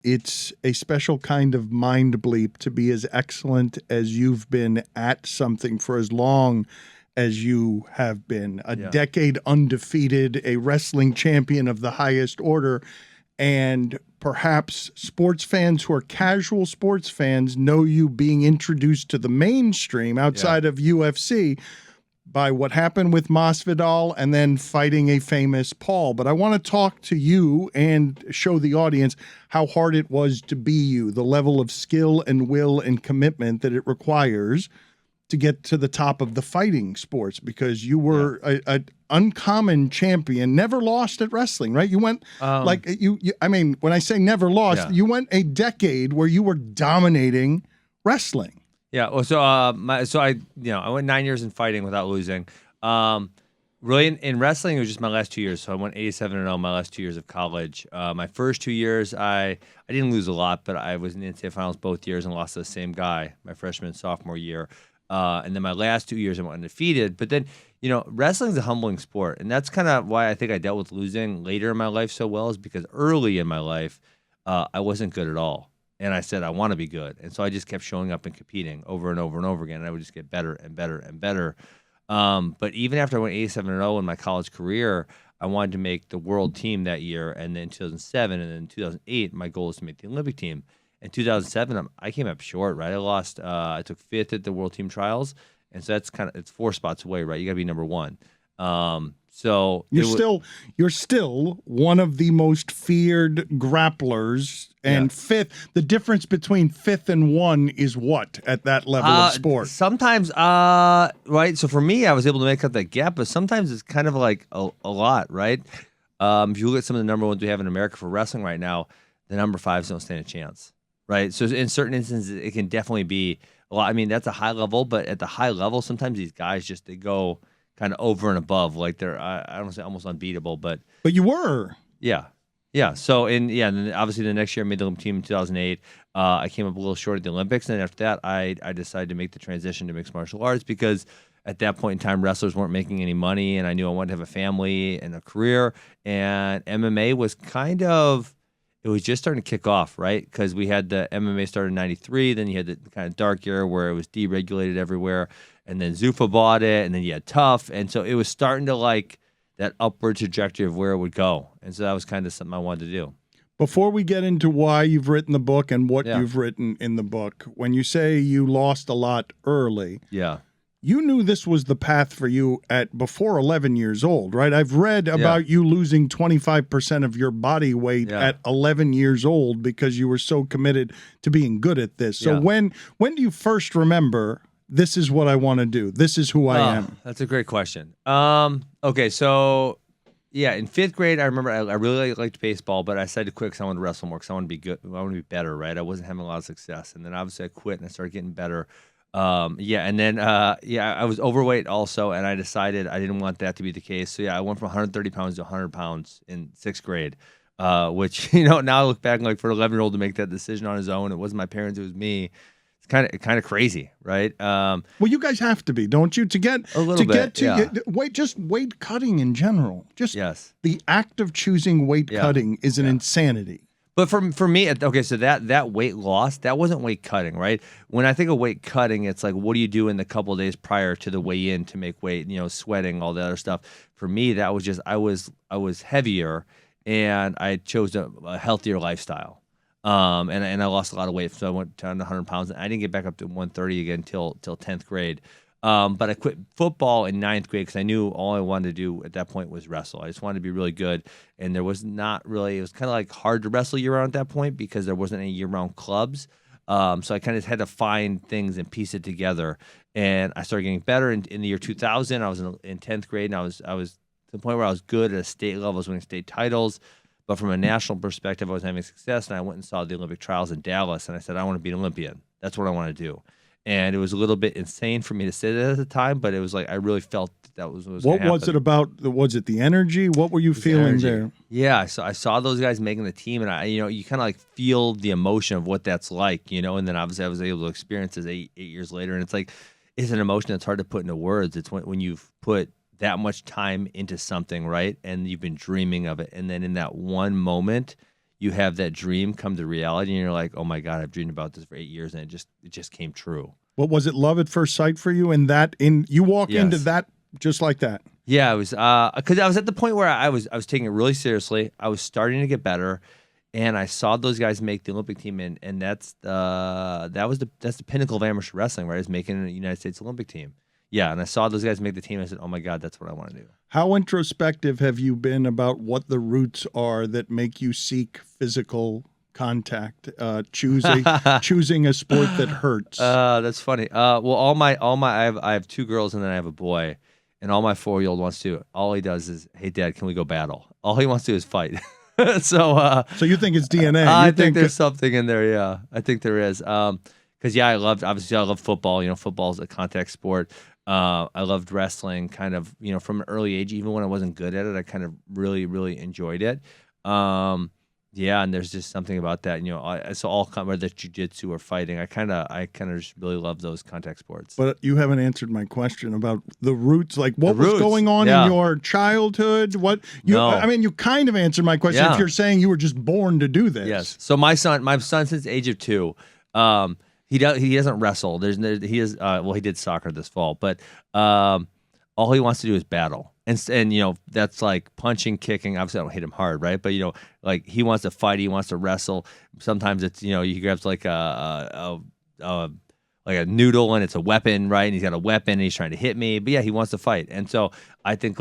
It's a special kind of mind bleep to be as excellent as you've been at something for as long as you have been. A decade undefeated, a wrestling champion of the highest order. And perhaps sports fans who are casual sports fans know you being introduced to the mainstream outside of UFC by what happened with Masvidal and then fighting a famous Paul. But I want to talk to you and show the audience how hard it was to be you, the level of skill and will and commitment that it requires to get to the top of the fighting sports, because you were an uncommon champion, never lost at wrestling, right? You went I mean, when I say never lost, you went a decade where you were dominating wrestling. Yeah. Well, so I went 9 years in fighting without losing. Really, in wrestling, it was just my last 2 years. So I went 87-0 my last 2 years of college. My first 2 years, I didn't lose a lot, but I was in the NCAA finals both years and lost to the same guy my freshman and sophomore year. And then my last 2 years, I went undefeated. But then, wrestling is a humbling sport, and that's kind of why I think I dealt with losing later in my life so well, is because early in my life, I wasn't good at all. And I said, I want to be good. And so I just kept showing up and competing over and over and over again. And I would just get better and better and better. But even after I went 87-0 in my college career, I wanted to make the world team that year. And then 2007 and then 2008, my goal was to make the Olympic team. In 2007, I came up short, right? I took 5th at the world team trials. And so it's 4 spots away, right? You got to be number 1. So you're still one of the most feared grapplers, and 5th. The difference between 5th and 1 is what at that level of sport? Sometimes, right. So for me, I was able to make up that gap, but sometimes it's kind of like a lot, right? If you look at some of the number ones we have in America for wrestling right now, the number 5s don't stand a chance, right? So in certain instances, it can definitely be a lot. I mean, that's a high level, but at the high level, sometimes these guys they go kind of over and above, like they're, I don't want to say almost unbeatable, but you were. Yeah. So, and then obviously the next year I made the Olympic team in 2008. I came up a little short at the Olympics. And then after that, I decided to make the transition to mixed martial arts, because at that point in time, wrestlers weren't making any money, and I knew I wanted to have a family and a career. And MMA was it was just starting to kick off, right? Because we had the MMA started in 93, then you had the kind of dark era where it was deregulated everywhere, and then Zuffa bought it, and then you had Tough, and so it was starting to that upward trajectory of where it would go. And so that was kind of something I wanted to do. Before we get into why you've written the book and what you've written in the book, when you say you lost a lot early, you knew this was the path for you before 11 years old, right? I've read about you losing 25% of your body weight at 11 years old because you were so committed to being good at this. So when do you first remember, this is what I want to do, this is who I am? That's a great question. Okay, so in 5th grade, I remember I really liked baseball, but I decided to quit because I wanted to wrestle more, because I wanted to be good. I wanted to be better, right? I wasn't having a lot of success. And then obviously I quit and I started getting better. And then I was overweight also, and I decided I didn't want that to be the case. So I went from 130 pounds to 100 pounds in 6th grade, which, now I look back for an 11-year-old to make that decision on his own. It wasn't my parents, it was me. Kind of crazy, right? Well, you guys have to be, don't you, to get weight cutting in general. The act of choosing weight cutting is an insanity. But for me, okay, so that weight loss, that wasn't weight cutting, right? When I think of weight cutting, it's like, what do you do in the couple of days prior to the weigh-in to make weight? Sweating, all the other stuff. For me, that was just I was heavier, and I chose a healthier lifestyle. And I lost a lot of weight, so I went down to 100 pounds. And I didn't get back up to 130 again till 10th grade. But I quit football in 9th grade because I knew all I wanted to do at that point was wrestle. I just wanted to be really good, and there was not really. It was kind of hard to wrestle year-round at that point because there wasn't any year-round clubs. So I kind of had to find things and piece it together. And I started getting better in the year 2000. I was in 10th grade, and I was to the point where I was good at a state level. I was winning state titles. But from a national perspective, I was having success, and I went and saw the Olympic trials in Dallas, and I said, I want to be an Olympian. That's what I want to do. And it was a little bit insane for me to say that at the time, but it was I really felt that was what was it about? Was it the energy? What were you feeling there? Yeah, so I saw those guys making the team, and you kind of feel the emotion of what that's like, and then obviously I was able to experience this 8 years later, and it's an emotion that's hard to put into words. It's when you've put that much time into something, right? And you've been dreaming of it. And then in that one moment, you have that dream come to reality, and you're like, oh my God, I've dreamed about this for 8 years, and it just came true. What was it, love at first sight for you? And you walk into that just like that. Yeah, it was because I was at the point where I was taking it really seriously. I was starting to get better, and I saw those guys make the Olympic team, and that's the pinnacle of amateur wrestling, right? Is making a United States Olympic team. Yeah, and I saw those guys make the team. I said, oh my God, that's what I want to do. How introspective have you been about what the roots are that make you seek physical contact, choosing a sport that hurts? That's funny. Well, I have 2 girls and then I have a boy, and all my 4-year-old wants to. All he does is, hey, Dad, can we go battle? All he wants to do is fight. So you think it's DNA? I think there's something in there. Yeah, I think there is. Because I love football. You know, football is a contact sport. I loved wrestling, kind of, you know, from an early age. Even when I wasn't good at it, I kind of really, really enjoyed it. Yeah, and there's just something about that. You know, so whether that's jiu-jitsu or fighting, I kind of just really love those contact sports. But you haven't answered my question about the roots. Like, what was going on in your childhood? I mean, you kind of answered my question if you're saying you were just born to do this. Yes. So my son since the age of 2, he doesn't wrestle. He did soccer this fall, but all he wants to do is battle. And you know, that's like punching, kicking. Obviously, I don't hit him hard, right? But you know, like he wants to fight, he wants to wrestle. Sometimes it's, you know, he grabs like a noodle and it's a weapon, right? And he's got a weapon and he's trying to hit me. But yeah, he wants to fight. And so I think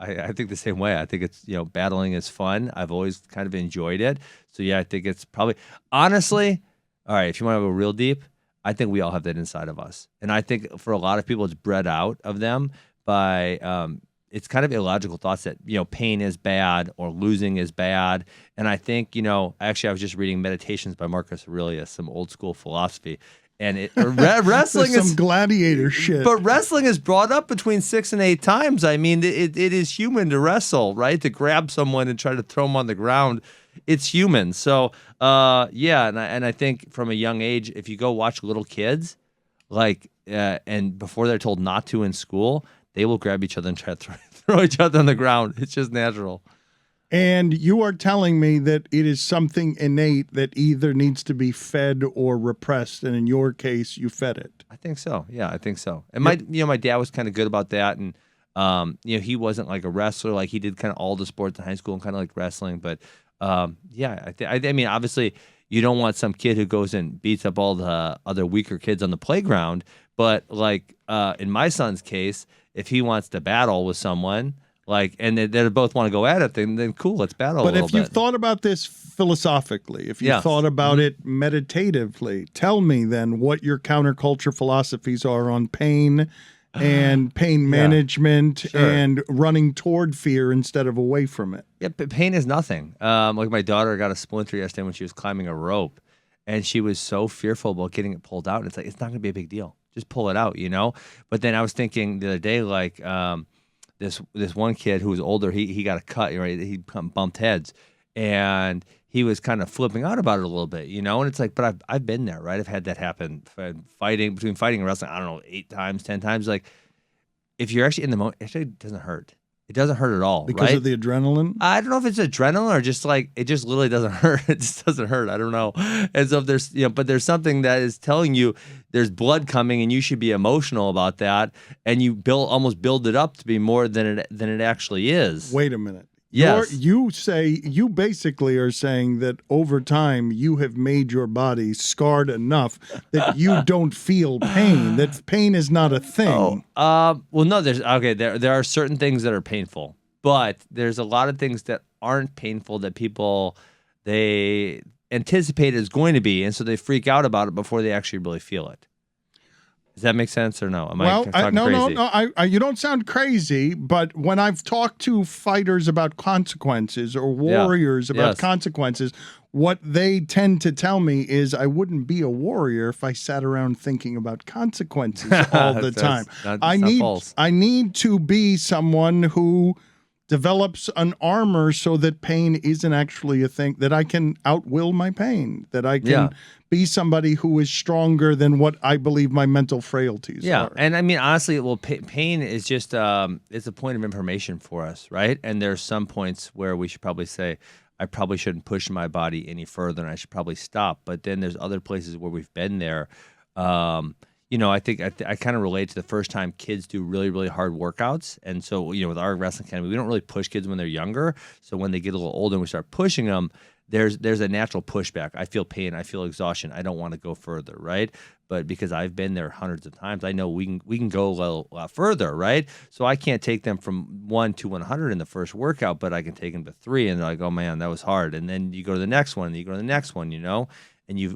I think the same way. I think it's, you know, battling is fun. I've always kind of enjoyed it. So yeah, I think it's probably, honestly, all right, if you want to go real deep, I think we all have that inside of us. And I think for a lot of people, it's bred out of them by it's kind of illogical thoughts that, you know, pain is bad or losing is bad. And I think, you know, actually I was just reading Meditations by Marcus Aurelius, some old school philosophy. And wrestling is some gladiator shit. But wrestling is brought up between 6 and 8 times. I mean, it is human to wrestle, right? To grab someone and try to throw them on the ground. It's human. So, yeah, and I think from a young age, if you go watch little kids, like, and before they're told not to in school, they will grab each other and try to throw each other on the ground. It's just natural. And you are telling me that it is something innate that either needs to be fed or repressed, and in your case, you fed it. I think so. Yeah, I think so. And my dad was kind of good about that, and you know, he wasn't like a wrestler. Like he did kind of all the sports in high school and kind of like wrestling. But yeah, I mean, obviously, you don't want some kid who goes and beats up all the other weaker kids on the playground. But like in my son's case, if he wants to battle with someone, like, and they both want to go at it, then cool, let's battle. But if you thought about this philosophically, if you thought about it meditatively, tell me then what your counterculture philosophies are on pain and pain management and running toward fear instead of away from it. Yeah, but pain is nothing. Like my daughter got a splinter yesterday when she was climbing a rope, and she was so fearful about getting it pulled out. And it's like, it's not going to be a big deal. Just pull it out, you know? But then I was thinking the other day, like, this one kid who was older, he got a cut, right? He bumped heads, and he was kind of flipping out about it a little bit, you know? And it's like, but I've been there, right? I've had that happen. Between fighting and wrestling, I don't know, 8 times, 10 times. Like, if you're actually in the moment, it actually doesn't hurt. It doesn't hurt at all, because of the adrenaline? I don't know if it's adrenaline or just like, it just literally doesn't hurt. It just doesn't hurt. I don't know. And so if there's, you know, but there's something that is telling you there's blood coming and you should be emotional about that. And you almost build it up to be more than it actually is. Wait a minute. Yes. You basically are saying that over time you have made your body scarred enough that you don't feel pain, that pain is not a thing. Well, no, there are certain things that are painful, but there's a lot of things that aren't painful that people, they anticipate is going to be, and so they freak out about it before they actually really feel it. Does that make sense or no? Am I talking crazy? No. You don't sound crazy, but when I've talked to fighters about consequences or warriors about consequences, what they tend to tell me is I wouldn't be a warrior if I sat around thinking about consequences all the time. I need to be someone who develops an armor so that pain isn't actually a thing, that I can outwill my pain, that I can be somebody who is stronger than what I believe my mental frailties are. Yeah, and I mean, honestly, well, pain is just, it's a point of information for us, right? And there's some points where we should probably say, I probably shouldn't push my body any further and I should probably stop. But then there's other places where we've been there. I think I kind of relate to the first time kids do really, really hard workouts. And so, with our wrestling academy, we don't really push kids when they're younger. So when they get a little older and we start pushing them, there's a natural pushback. I feel pain. I feel exhaustion. I don't want to go further, right? But because I've been there hundreds of times, I know we can go a lot further, right? So I can't take them from 1 to 100 in the first workout, but I can take them to 3, and they're like, oh man, that was hard. And then you go to the next one, and you go to the next one, And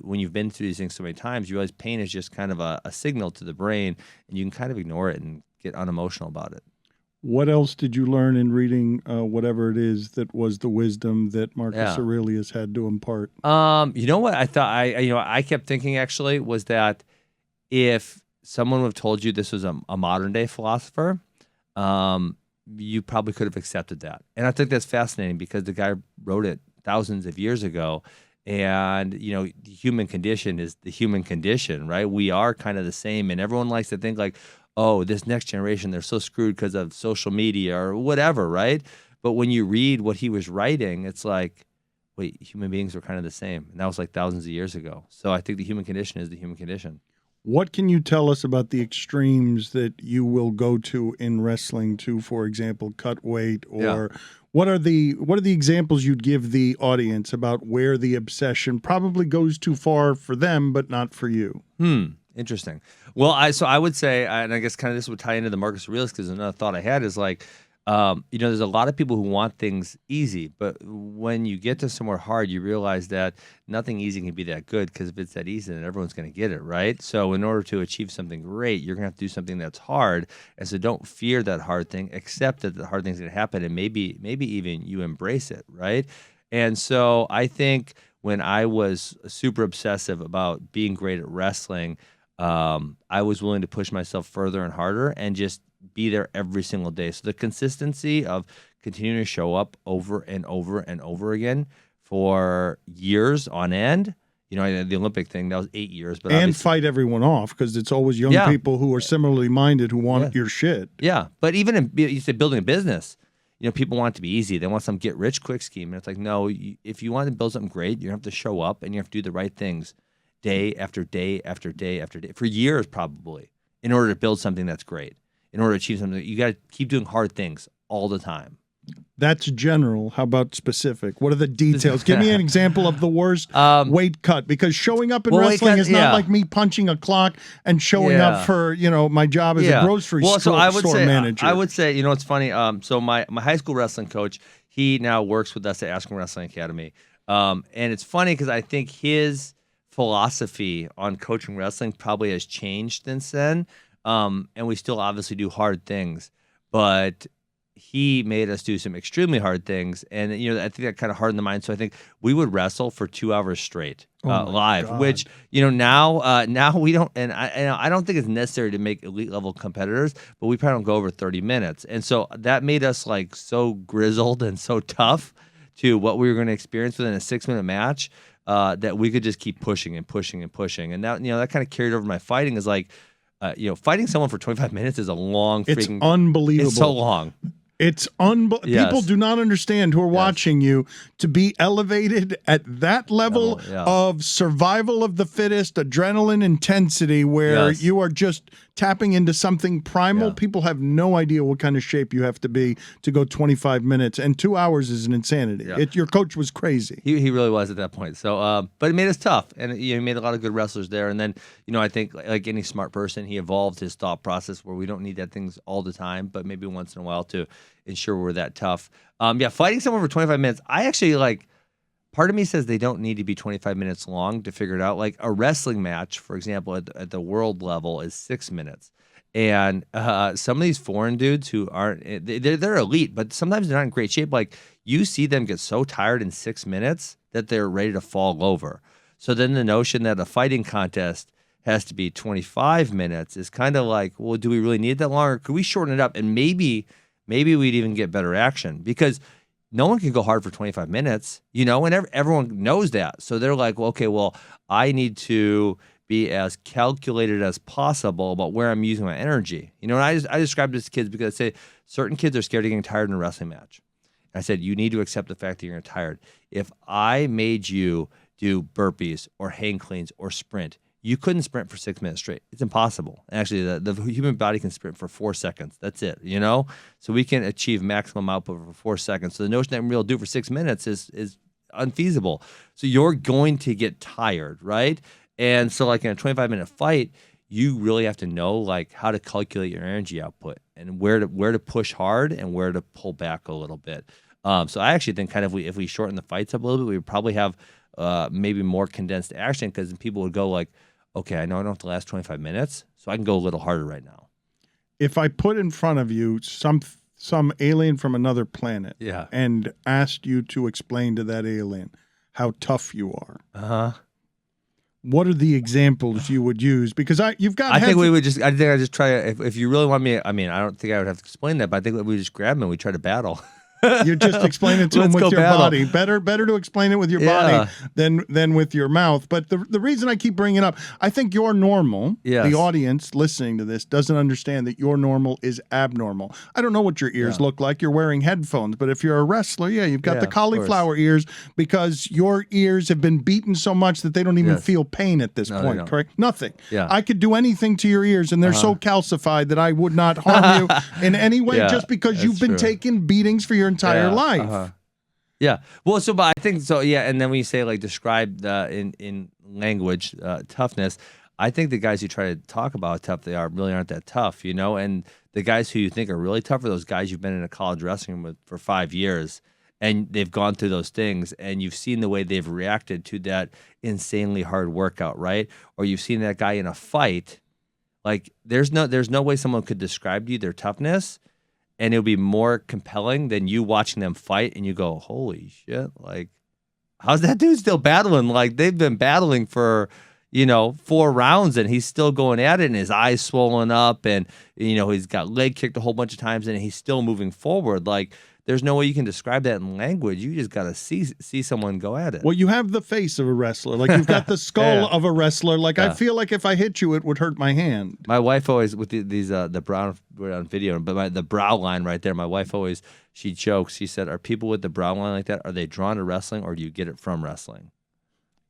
when you've been through these things so many times, you realize pain is just kind of a signal to the brain, and you can kind of ignore it and get unemotional about it. What else did you learn in reading whatever it is that was the wisdom that Marcus Aurelius had to impart? You know what I thought? I kept thinking actually was that if someone would have told you this was a modern day philosopher, you probably could have accepted that. And I think that's fascinating because the guy wrote it thousands of years ago. And, the human condition is the human condition, right? We are kind of the same. And everyone likes to think like, oh, this next generation, they're so screwed because of social media or whatever, right? But when you read what he was writing, it's like, wait, human beings were kind of the same. And that was like thousands of years ago. So I think the human condition is the human condition. What can you tell us about the extremes that you will go to in wrestling to, for example, cut weight or what are the examples you'd give the audience about where the obsession probably goes too far for them, but not for you? Interesting. Well, I would say, and I guess kind of this would tie into the Marcus Aurelius because another thought I had is like, there's a lot of people who want things easy, but when you get to somewhere hard, you realize that nothing easy can be that good because if it's that easy, then everyone's going to get it, right? So in order to achieve something great, you're going to have to do something that's hard. And so don't fear that hard thing, accept that the hard thing's going to happen, and maybe even you embrace it, right? And so I think when I was super obsessive about being great at wrestling, I was willing to push myself further and harder and just be there every single day. So the consistency of continuing to show up over and over and over again for years on end. The Olympic thing, that was 8 years. And fight everyone off because it's always young people who are similarly minded who want your shit. Yeah, but even you said building a business, people want it to be easy. They want some get-rich-quick scheme. And it's like, no, if you want to build something great, you have to show up and you have to do the right things day after day after day after day for years probably in order to build something that's great. In order to achieve something, you got to keep doing hard things all the time. That's general. How about specific? What are the details? Give me an example of the worst weight cut, because showing up in wrestling is not like me punching a clock and showing up for, my job as a grocery store manager. I would say, it's funny. So my high school wrestling coach, he now works with us at Askren Wrestling Academy. And it's funny because I think his philosophy on coaching wrestling probably has changed since then. And we still obviously do hard things, but he made us do some extremely hard things. And, I think that kind of hardened the mind. So I think we would wrestle for 2 hours straight live, which, now we don't, and I don't think it's necessary to make elite level competitors, but we probably don't go over 30 minutes. And so that made us like so grizzled and so tough to what we were going to experience within a 6-minute match, that we could just keep pushing and pushing and pushing. And that, that kind of carried over my fighting is like, fighting someone for 25 minutes is a long freaking... It's unbelievable. It's so long. It's People do not understand who are watching you to be elevated at that level of survival of the fittest, adrenaline intensity, where you are just tapping into something primal. People have no idea what kind of shape you have to be to go 25 minutes, and 2 hours is an insanity. Your coach was crazy. He really was at that point. So, but it made us tough, and he made a lot of good wrestlers there. And then, I think like any smart person, he evolved his thought process where we don't need that things all the time, but maybe once in a while to ensure we're that tough. Fighting someone for 25 minutes, I actually part of me says they don't need to be 25 minutes long to figure it out. Like a wrestling match, for example, at the world level is 6 minutes. And some of these foreign dudes who aren't, they're elite, but sometimes they're not in great shape. Like you see them get so tired in 6 minutes that they're ready to fall over. So then the notion that a fighting contest has to be 25 minutes is kind of like, well, do we really need that long? Or could we shorten it up? And maybe we'd even get better action, because no one can go hard for 25 minutes, and everyone knows that. So they're like, well, okay, I need to be as calculated as possible about where I'm using my energy. And I describe this to kids because I say certain kids are scared of getting tired in a wrestling match. I said, you need to accept the fact that you're tired. If I made you do burpees or hang cleans or sprint, you couldn't sprint for 6 minutes straight. It's impossible. Actually, the human body can sprint for 4 seconds. That's it, you know? So we can achieve maximum output for 4 seconds. So the notion that we're able to do it for 6 minutes is unfeasible. So you're going to get tired, right? And so like in a 25-minute fight, you really have to know like how to calculate your energy output and where to push hard and where to pull back a little bit. So I actually think kind of if we shorten the fights up a little bit, we would probably have maybe more condensed action, because people would go like, okay, I know I don't have to last 25 minutes, so I can go a little harder right now. If I put in front of you some alien from another planet and asked you to explain to that alien how tough you are, what are the examples you would use? Because you've got. I think I just try. If you really want me, I mean, I don't think I would have to explain that, but I think we just grab him and we try to battle. You just explain it to him with your body. Better to explain it with your body than with your mouth. But the reason I keep bringing it up, I think you're normal. Yes. The audience listening to this doesn't understand that your normal is abnormal. I don't know what your ears look like. You're wearing headphones. But if you're a wrestler, you've got the cauliflower ears, because your ears have been beaten so much that they don't even feel pain at this point, correct? Nothing. Yeah. I could do anything to your ears, and they're so calcified that I would not harm you in any way just because you've been taking beatings for your entire life. Yeah. Well, but I think so. Yeah. And then when you say like describe in language toughness, I think the guys who try to talk about how tough they are really aren't that tough, you know. And the guys who you think are really tough are those guys you've been in a college wrestling room with for 5 years, and they've gone through those things, and you've seen the way they've reacted to that insanely hard workout, right? Or you've seen that guy in a fight. Like there's no way someone could describe to you their toughness, and it'll be more compelling than you watching them fight, and you go, holy shit, like, how's that dude still battling? Like, they've been battling for, 4 rounds, and he's still going at it, and his eyes swollen up, and, he's got leg kicked a whole bunch of times, and he's still moving forward. Like, there's no way you can describe that in language. You just got to see someone go at it. Well, you have the face of a wrestler. Like, you've got the skull of a wrestler. Like, I feel like if I hit you, it would hurt my hand. My wife always, with the brown, we're on video, but the brow line right there, my wife always, she jokes. She said, are people with the brow line like that, are they drawn to wrestling, or do you get it from wrestling?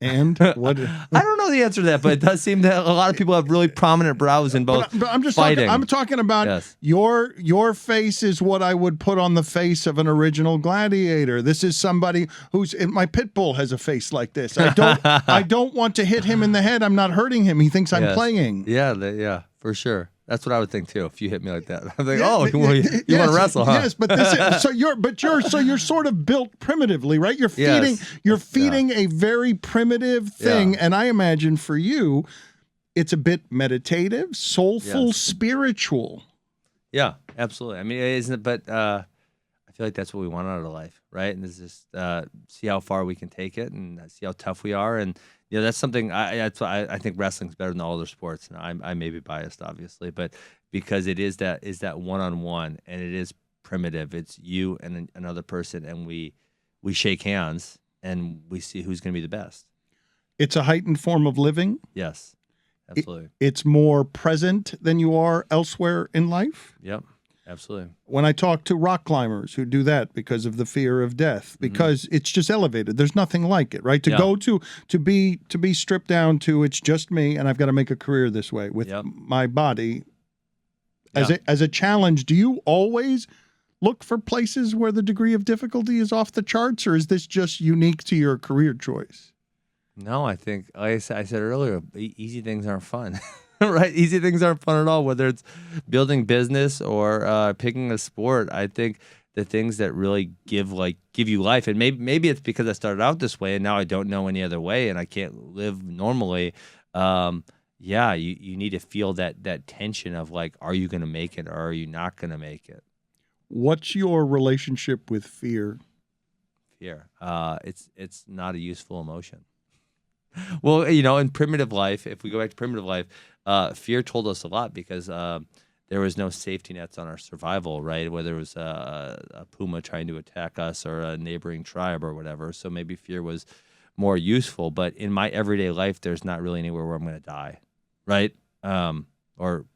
And what? I don't know the answer to that, but it does seem that a lot of people have really prominent brows in both. But I'm just fighting. I'm talking about your face is what I would put on the face of an original gladiator. This is somebody my pit bull has a face like this. I don't want to hit him in the head. I'm not hurting him. He thinks I'm playing. Yeah, for sure. That's what I would think too. If you hit me like that, I'm like, you want to wrestle, huh? Yes, but this is, you're sort of built primitively, right? You're feeding a very primitive thing, and I imagine for you, it's a bit meditative, soulful, spiritual. Yeah, absolutely. I mean, isn't it? But I feel like that's what we want out of life, right? And is just see how far we can take it, and see how tough we are, and that's something. I think wrestling's better than all other sports. And I may be biased, obviously, but because it is that one-on-one, and it is primitive. It's you and another person, and we shake hands, and we see who's going to be the best. It's a heightened form of living. Yes, absolutely. It's more present than you are elsewhere in life. Yep. Absolutely. When I talk to rock climbers who do that because of the fear of death, because it's just elevated. There's nothing like it, right? To be stripped down to it's just me, and I've got to make a career this way with my body. As a challenge, do you always look for places where the degree of difficulty is off the charts, or is this just unique to your career choice? No, I think, like I said earlier, easy things aren't fun. Right, easy things aren't fun at all. Whether it's building business or picking a sport, I think the things that really give you life, and maybe it's because I started out this way and now I don't know any other way and I can't live normally. You need to feel that tension of like, are you going to make it or are you not going to make it? What's your relationship with fear? Fear, it's not a useful emotion. Well, in primitive life, if we go back to primitive life, fear told us a lot because there was no safety nets on our survival, right? Whether it was a puma trying to attack us or a neighboring tribe or whatever. So maybe fear was more useful. But in my everyday life, there's not really anywhere where I'm going to die, right? Or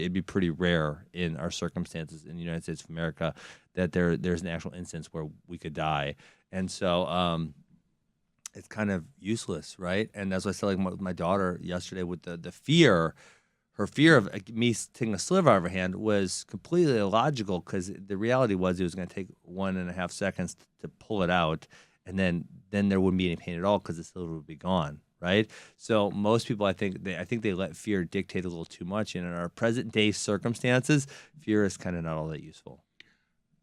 it'd be pretty rare in our circumstances in the United States of America that there's an actual instance where we could die. And so it's kind of useless, right? And that's what I said, like with my daughter yesterday, with the fear. Her fear of me taking a sliver out of her hand was completely illogical, because the reality was it was going to take 1.5 seconds to pull it out, and then there wouldn't be any pain at all because the sliver would be gone, right? So most people, I think they let fear dictate a little too much, and in our present day circumstances, fear is kind of not all that useful.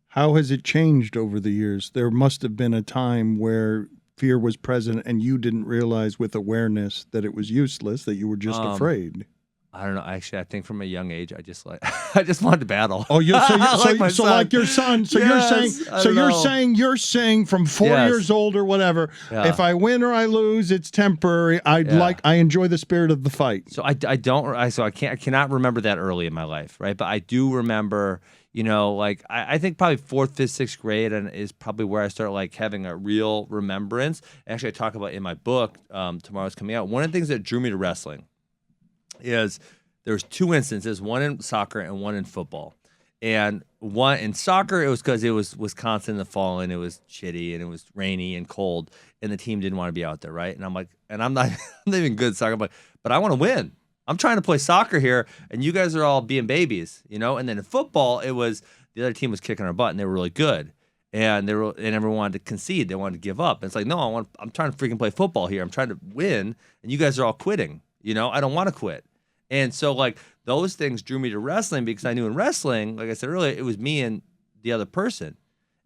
How has it changed over the years? There must have been a time where fear was present and you didn't realize with awareness that it was useless, that you were just afraid. I don't know. Actually, I think from a young age, I just wanted to battle. Oh, like your son. So you're saying from 4 years old or whatever. Yeah. If I win or I lose, it's temporary. I enjoy the spirit of the fight. So I cannot remember that early in my life, right? But I do remember, like I think probably 4th, 5th, 6th grade, and is probably where I start like having a real remembrance. Actually, I talk about in my book, tomorrow's coming out. One of the things that drew me to wrestling is there's 2 instances, one in soccer and one in football. And one in soccer, it was because it was Wisconsin in the fall, and it was shitty, and it was rainy and cold, and the team didn't want to be out there, right? And I'm like, and I'm not even good at soccer, but I want to win. I'm trying to play soccer here, and you guys are all being babies, And then in football, it was the other team was kicking our butt, and they were really good. And everyone wanted to concede. They wanted to give up. And it's like, no, I'm trying to freaking play football here. I'm trying to win, and you guys are all quitting. I don't want to quit. And so, like, those things drew me to wrestling, because I knew in wrestling, like I said earlier, it was me and the other person.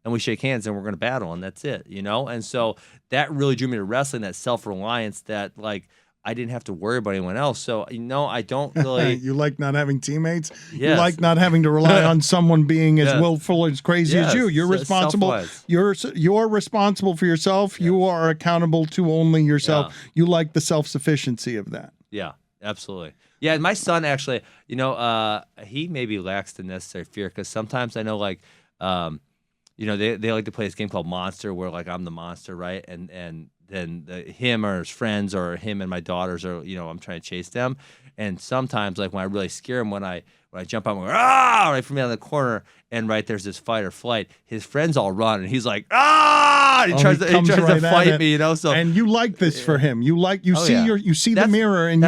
And we shake hands and we're going to battle, and that's it, And so that really drew me to wrestling, that self-reliance, that, like, I didn't have to worry about anyone else. So, I don't really... You like not having teammates? Yes. You like not having to rely on someone being as willful, as crazy as you. You're responsible. You're responsible for yourself. Yeah. You are accountable to only yourself. Yeah. You like the self-sufficiency of that. Yeah, absolutely. Yeah, and my son actually, he maybe lacks the necessary fear, because sometimes I know, like, they like to play this game called Monster, where, like, I'm the monster, right? And then him or his friends, or him and my daughters, are, I'm trying to chase them. And sometimes, like, when I really scare him, when I jump out and go, ah, right from me on the corner, and there's this fight or flight, his friends all run, and he's like, ah, he tries to fight me, So, and you like this for him. You see the mirror, and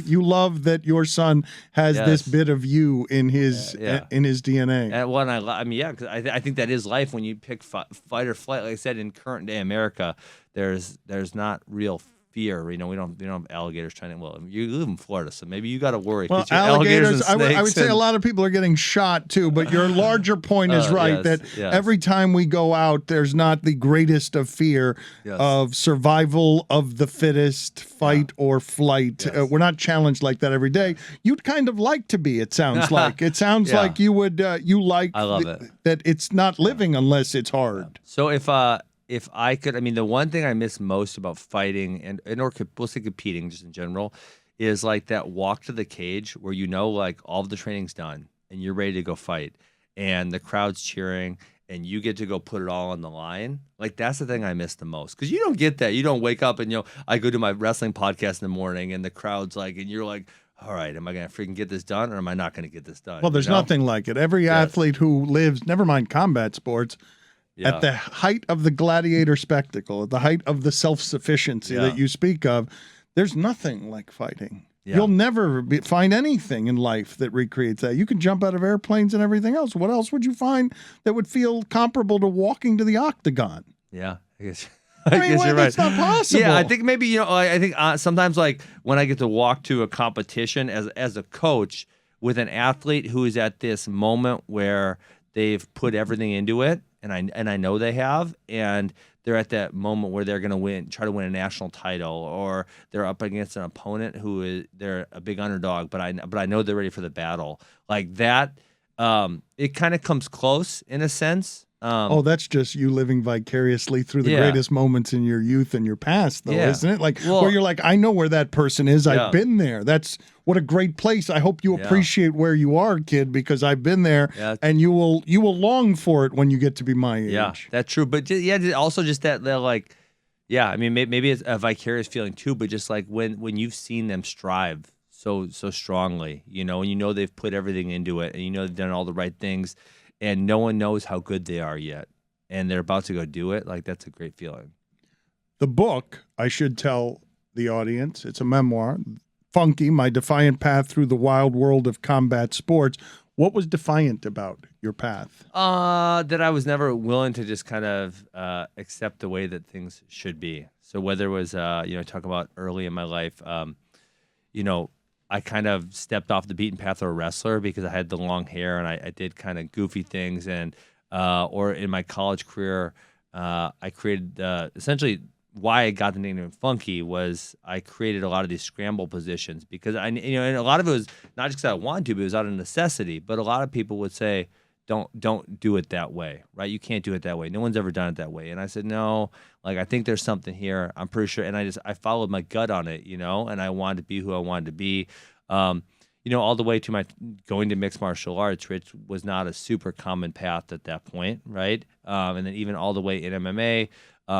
you love that your son has this bit of you in his DNA. And because I think that is life. When you pick fight or flight, like I said, in current day America, there's not real fear. We don't have alligators trying to. Well, you live in Florida, so maybe you got to worry. Well, alligators. I would say a lot of people are getting shot too. But your larger point is right, that every time we go out, there's not the greatest of fear of survival of the fittest, fight or flight. We're not challenged like that every day. You'd kind of like to be. It sounds like. It sounds like you would. You like. I love it. That it's not living unless it's hard. So if I could, the one thing I miss most about fighting or we'll say competing just in general, is like that walk to the cage where like all of the training's done and you're ready to go fight, and the crowd's cheering and you get to go put it all on the line. Like, that's the thing I miss the most, because you don't get that. You don't wake up and I go to my wrestling podcast in the morning and the crowd's like, and you're like, all right, am I going to freaking get this done, or am I not going to get this done? Well, there's nothing like it. Every athlete who lives, never mind combat sports, at the height of the gladiator spectacle, at the height of the self-sufficiency that you speak of, there's nothing like fighting. Yeah. You'll never find anything in life that recreates that. You can jump out of airplanes and everything else. What else would you find that would feel comparable to walking to the octagon? Yeah, I guess. You're right. It's not possible. Yeah, I think maybe, I think sometimes, like, when I get to walk to a competition as a coach with an athlete who is at this moment where they've put everything into it, and I know they have, and they're at that moment where they're going to try to win a national title, or they're up against an opponent they're a big underdog, but I know they're ready for the battle. Like that, it kind of comes close in a sense. That's just you living vicariously through the greatest moments in your youth and your past, though, isn't it? Like, where you're like, I know where that person is. I've been there. That's what a great place. I hope you appreciate where you are, kid, because I've been there, and you will long for it when you get to be my age. Yeah, that's true. But also just that like, maybe it's a vicarious feeling too. But just like when you've seen them strive so strongly, and you know they've put everything into it, and you know they've done all the right things, and no one knows how good they are yet, and they're about to go do it. Like, that's a great feeling. The book, I should tell the audience, it's a memoir, Funky, My Defiant Path Through the Wild World of Combat Sports. What was defiant about your path? That I was never willing to just kind of accept the way that things should be. So whether it was, talk about early in my life, I kind of stepped off the beaten path of a wrestler because I had the long hair and I did kind of goofy things. And or in my college career, I created essentially why I got the nickname Funky was I created a lot of these scramble positions because and a lot of it was not just because I wanted to, but it was out of necessity. But a lot of people would say, don't do it that way, right? You can't do it that way. No one's ever done it that way. And I said, no, like, I think there's something here. I'm pretty sure. And I followed my gut on it, and I wanted to be who I wanted to be. All the way to my going to mixed martial arts, which was not a super common path at that point, right? And then even all the way in MMA,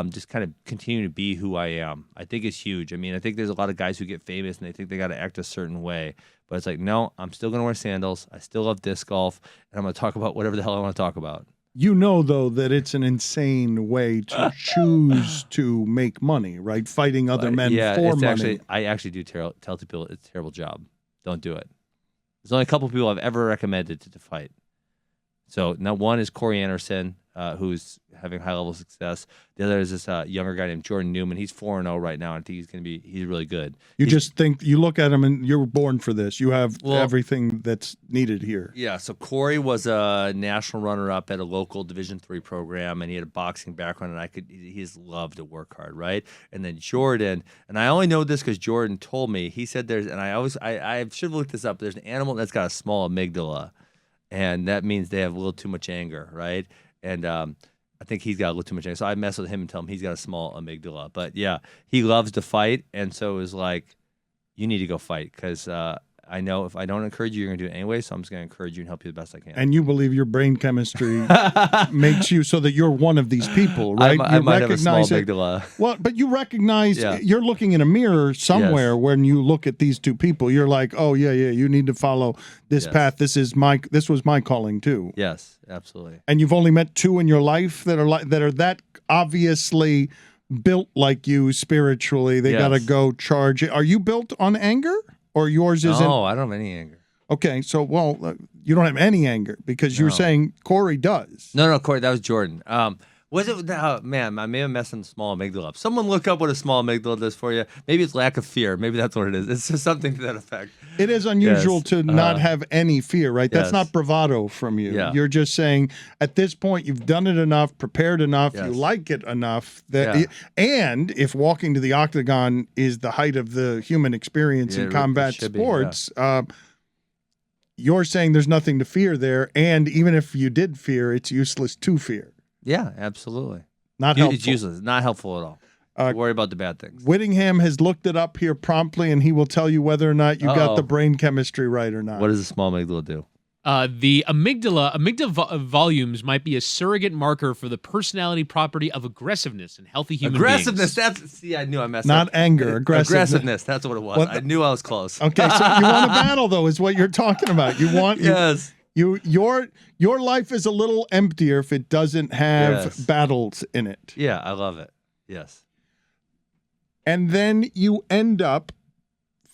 just kind of continue to be who I am. I think it's huge. I mean, I think there's a lot of guys who get famous and they think they got to act a certain way. But it's like, no, I'm still going to wear sandals. I still love disc golf. And I'm going to talk about whatever the hell I want to talk about. You know, though, that it's an insane way to choose to make money, right? Fighting other men for money. I actually do tell people it's a terrible job. Don't do it. There's only a couple of people I've ever recommended to fight. So now one is Corey Anderson, who's having high level success. The other is this younger guy named Jordan Newman. He's 4-0 right now. I think he's really good. You look at him and you're born for this. You have everything that's needed here. Yeah. So Corey was a national runner up at a local Division III program, and he had a boxing background, and he just loved to work hard, right? And then Jordan, and I only know this because Jordan told me. He said I should have looked this up. There's an animal that's got a small amygdala. And that means they have a little too much anger, right? And I think he's got a little too much anger. So I mess with him and tell him he's got a small amygdala. But yeah, he loves to fight. And so it was like, you need to go fight because I know if I don't encourage you, you're going to do it anyway. So I'm just going to encourage you and help you the best I can. And you believe your brain chemistry makes you so that you're one of these people, right? I might have a small amygdala. Well, but you recognize you're looking in a mirror somewhere when you look at these two people. You're like, oh, yeah, you need to follow this path. This was my calling too. Yes, absolutely. And you've only met two in your life that are that obviously built like you spiritually. They got to go charge it. Are you built on anger? Or yours isn't? No, I don't have any anger. Okay, so, you don't have any anger because you were saying Corey does. No, Corey, that was Jordan. Was it, man, I may have messed the small amygdala up. Someone look up what a small amygdala does for you. Maybe it's lack of fear. Maybe that's what it is. It's just something to that effect. It is unusual to not have any fear, right? That's not bravado from you. Yeah. You're just saying, at this point, you've done it enough, prepared enough, you like it enough. And if walking to the octagon is the height of the human experience in combat sports, you're saying there's nothing to fear there. And even if you did fear, it's useless to fear. Yeah, absolutely. Not helpful. It's useless. Not helpful at all. Don't worry about the bad things. Whittingham has looked it up here promptly, and he will tell you whether or not you got the brain chemistry right or not. What does a small amygdala do? The amygdala volumes might be a surrogate marker for the personality property of aggressiveness in healthy human beings. I knew I messed up. Not anger, aggressiveness. That's what it was. I knew I was close. Okay, so you want a battle, though, is what you're talking about. You want yes. Your life is a little emptier if it doesn't have battles in it. Yeah, I love it. Yes. And then you end up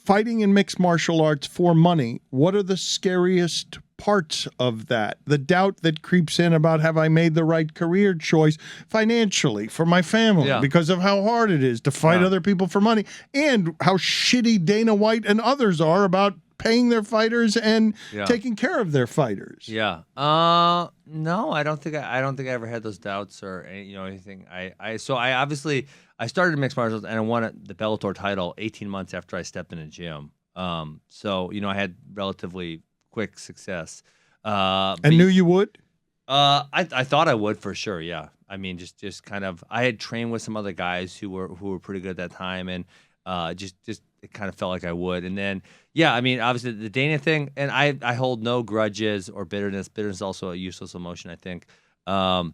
fighting in mixed martial arts for money. What are the scariest parts of that? The doubt that creeps in about, have I made the right career choice financially for my family because of how hard it is to fight other people for money, and how shitty Dana White and others are about paying their fighters and taking care of their fighters. Yeah. No, I don't think I ever had those doubts or anything. I started mixed martial arts and I won the Bellator title 18 months after I stepped in a gym. So I had relatively quick success. And knew you would? I thought I would for sure. Yeah. I mean, just kind of, I had trained with some other guys who were pretty good at that time, and just it kind of felt like I would. And then, I mean, obviously the Dana thing, and I hold no grudges or bitterness. Bitterness is also a useless emotion, I think. But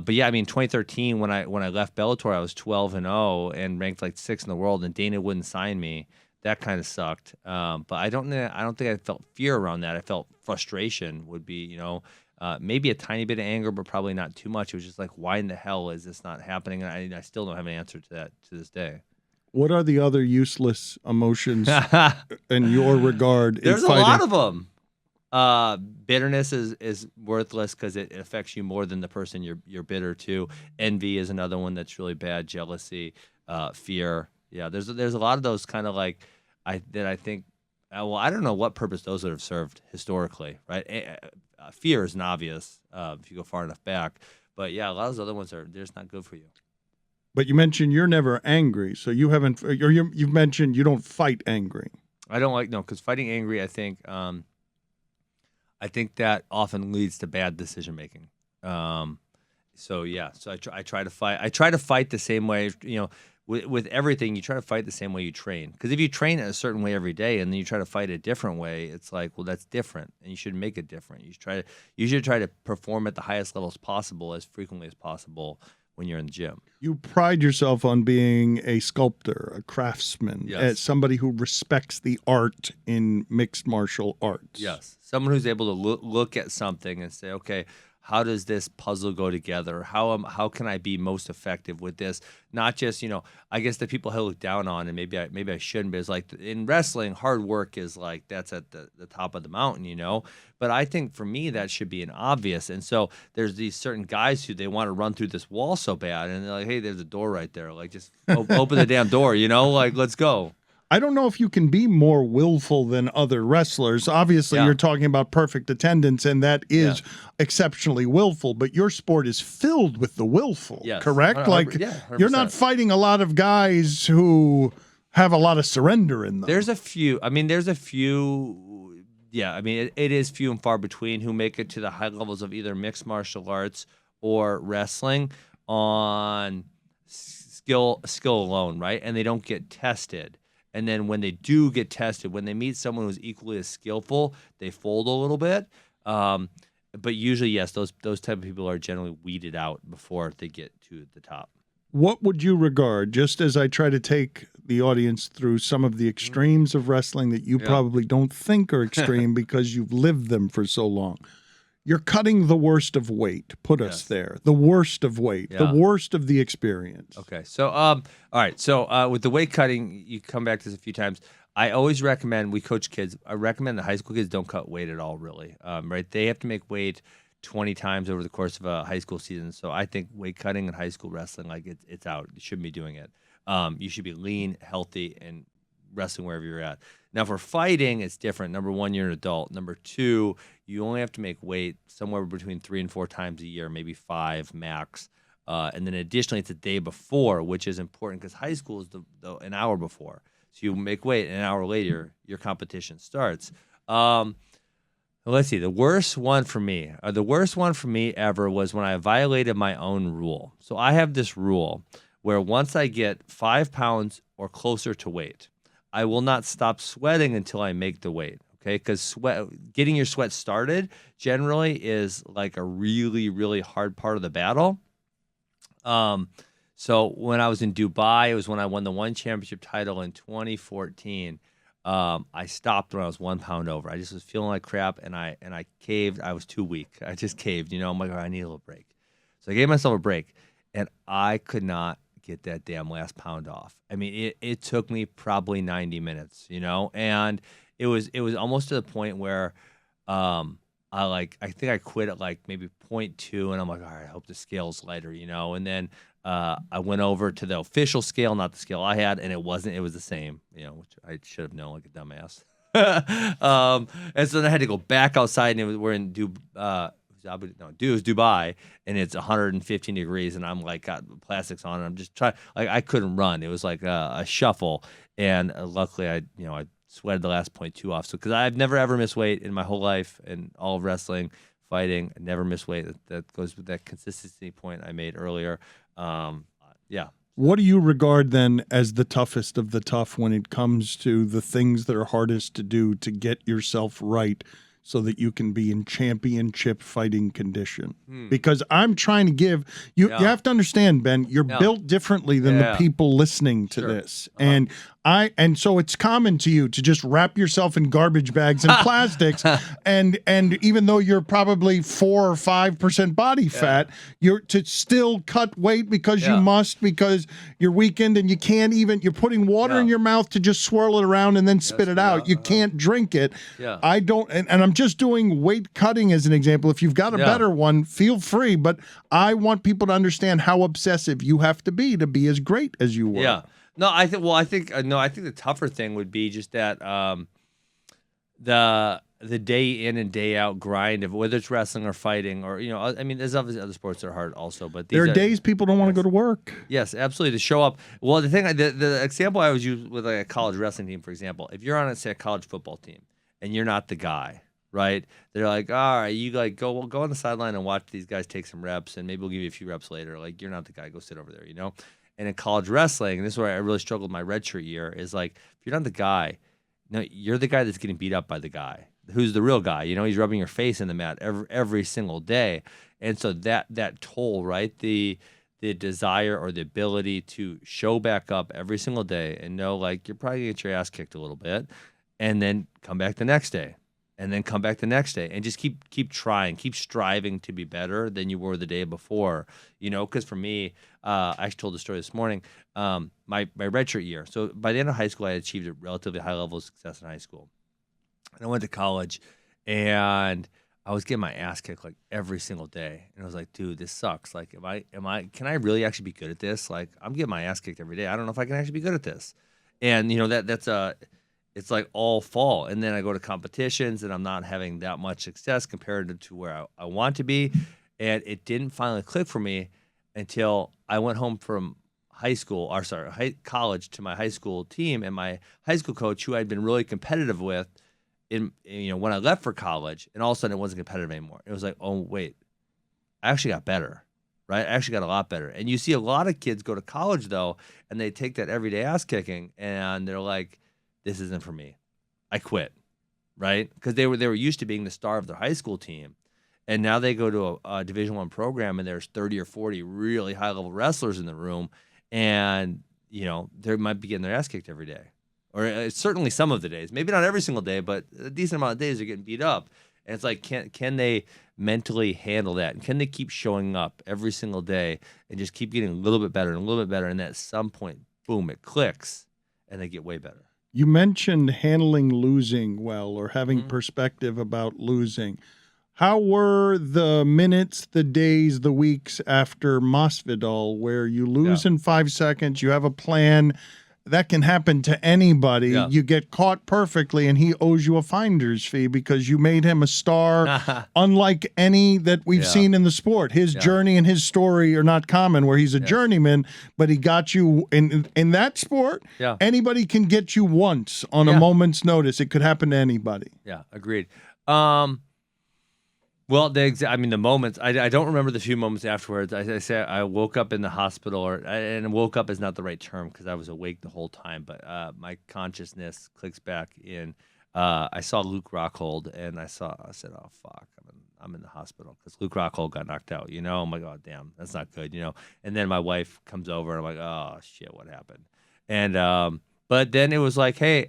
yeah, I mean, 2013 when I left Bellator, I was 12-0 and ranked like 6th in the world, and Dana wouldn't sign me. that kind of sucked. But I don't think I felt fear around that. I felt frustration would be, maybe a tiny bit of anger, but probably not too much. It was just like, why in the hell is this not happening? And I still don't have an answer to that to this day. What are the other useless emotions in your regard? There's a lot of them. Bitterness is worthless because it affects you more than the person you're bitter to. Envy is another one that's really bad. Jealousy, fear. Yeah, there's a lot of those kind of like I think. Well, I don't know what purpose those would have served historically, right? Fear is an obvious if you go far enough back, but yeah, a lot of those other ones they're just not good for you. But you mentioned you're never angry, so you haven't. Or you've mentioned you don't fight angry. I don't because fighting angry, I think that often leads to bad decision making. So I try to fight. I try to fight the same way. With everything, you try to fight the same way you train. Because if you train a certain way every day and then you try to fight a different way, it's like, well, that's different, and you should make it different. You should try to perform at the highest levels possible as frequently as possible when you're in the gym. You pride yourself on being a sculptor, a craftsman, Yes. as somebody who respects the art in mixed martial arts. Yes, someone who's able to look at something and say, okay, how does this puzzle go together? How can I be most effective with this? Not just, I guess the people I look down on, and maybe I shouldn't, but it's like in wrestling, hard work is like that's at the top of the mountain, But I think for me that should be an obvious. And so there's these certain guys who they want to run through this wall so bad, and they're like, hey, there's a door right there, like just open the damn door, like let's go. I don't know if you can be more willful than other wrestlers. Obviously, Yeah. you're talking about perfect attendance, and that is exceptionally willful, but your sport is filled with the willful, Yes. correct? 100%. Like, Yeah, 100%. you're not fighting a lot of guys who have a lot of surrender in them. There's a few. Yeah, it is few and far between who make it to the high levels of either mixed martial arts or wrestling on skill alone, right? And they don't get tested. And then when they do get tested, when they meet someone who's equally as skillful, they fold a little bit. But usually, yes, those type of people are generally weeded out before they get to the top. What would you regard, just as I try to take the audience through some of the extremes of wrestling that you probably don't think are extreme because you've lived them for so long? You're cutting the worst of weight. Put us there. The worst of weight. The worst of the experience. Okay. So, all right. So, with the weight cutting, you come back to this a few times. I always recommend, we coach kids, I recommend the high school kids don't cut weight at all, really. Right? They have to make weight 20 times over the course of a high school season. So I think weight cutting in high school wrestling, like it's out. You shouldn't be doing it. You should be lean, healthy, and wrestling wherever you're at. Now for fighting, it's different. Number one, you're an adult. Number two, you only have to make weight somewhere between 3 and 4 times a year, maybe 5 max. And then additionally, it's a day before, which is important because high school is an hour before. So you make weight, and an hour later, your competition starts. Let's see. The worst one for me ever was when I violated my own rule. So I have this rule where once I get 5 pounds or closer to weight, I will not stop sweating until I make the weight. Okay, because getting your sweat started generally is like a really, really hard part of the battle. So when I was in Dubai, it was when I won the one championship title in 2014. I stopped when I was 1 pound over. I just was feeling like crap, and I caved. I was too weak. I just caved. I'm like, I need a little break. So I gave myself a break, and I could not get that damn last pound off. It took me probably 90 minutes, and it was almost to the point where I think I quit at like maybe 0.2, and I'm like, all right, I hope the scale's lighter, and then I went over to the official scale, not the scale I had, and it was the same, which I should have known like a dumbass. And so then I had to go back outside, and we're in it was Dubai, and it's 115 degrees, and I'm like got plastics on, and I'm just trying, like I couldn't run. It was like a shuffle, and luckily I sweated the last 0.2 off. So because I've never ever missed weight in my whole life, and all of wrestling, fighting, I never miss weight. That goes with that consistency point I made earlier. What do you regard then as the toughest of the tough when it comes to the things that are hardest to do to get yourself right so that you can be in championship fighting condition? Because I'm trying to give you, you have to understand, Ben, you're built differently than the people listening to this. And And so it's common to you to just wrap yourself in garbage bags and plastics, and even though you're probably 4 or 5% body fat, you're to still cut weight because you must, because you're weakened and you can't even. You're putting water in your mouth to just swirl it around and then spit it out. You can't drink it. Yeah. I don't, and I'm just doing weight cutting as an example. If you've got a better one, feel free. But I want people to understand how obsessive you have to be as great as you were. Yeah. No, I think. Well, I think the tougher thing would be just that the day in and day out grind of whether it's wrestling or fighting or I mean, there's obviously other sports that are hard also, but there are days people don't want to go to work. Yes, absolutely, to show up. Well, the example I always use with like a college wrestling team, for example, if you're on say a college football team and you're not the guy, right? They're like, all right, you like go on the sideline and watch these guys take some reps, and maybe we'll give you a few reps later. Like you're not the guy, go sit over there, And in college wrestling, and this is where I really struggled my redshirt year, is like, if you're not the guy, you're the guy that's getting beat up by the guy who's the real guy. He's rubbing your face in the mat every single day. And so that toll, right? The desire or the ability to show back up every single day and know like you're probably gonna get your ass kicked a little bit, and then come back the next day. And then come back the next day and just keep trying, keep striving to be better than you were the day before. Because for me, I actually told the story this morning. My redshirt year. So by the end of high school, I had achieved a relatively high level of success in high school. And I went to college, and I was getting my ass kicked like every single day. And I was like, dude, this sucks. Like, can I really actually be good at this? Like, I'm getting my ass kicked every day. I don't know if I can actually be good at this. And it's like all fall. And then I go to competitions and I'm not having that much success compared to where I want to be. And it didn't finally click for me until I went home from college to my high school team, and my high school coach, who I'd been really competitive with when I left for college, and all of a sudden it wasn't competitive anymore. It was like, oh, wait, I actually got better. Right? I actually got a lot better. And you see a lot of kids go to college though, and they take that everyday ass kicking and they're like, this isn't for me. I quit, right? Because they were used to being the star of their high school team, and now they go to a Division I program, and there's 30 or 40 really high level wrestlers in the room, and they might be getting their ass kicked every day, or certainly some of the days. Maybe not every single day, but a decent amount of days they're getting beat up. And it's like, can they mentally handle that, and can they keep showing up every single day and just keep getting a little bit better and a little bit better, and at some point, boom, it clicks, and they get way better. You mentioned handling losing well, or having perspective about losing. How were the minutes, the days, the weeks after Masvidal, where you lose in 5 seconds, you have a plan? That can happen to anybody. Yeah. You get caught perfectly, and he owes you a finder's fee because you made him a star unlike any that we've seen in the sport. His journey and his story are not common, where he's a journeyman, but he got you in that sport. Yeah. Anybody can get you once on a moment's notice. It could happen to anybody. Yeah, agreed. Well, the moments, I don't remember the few moments afterwards. I say I woke up in the hospital, and woke up is not the right term because I was awake the whole time, but my consciousness clicks back in. I saw Luke Rockhold, and I said, oh, fuck, I'm in the hospital because Luke Rockhold got knocked out, I'm like, oh, damn, that's not good, And then my wife comes over, and I'm like, oh, shit, what happened? And but then it was like, hey,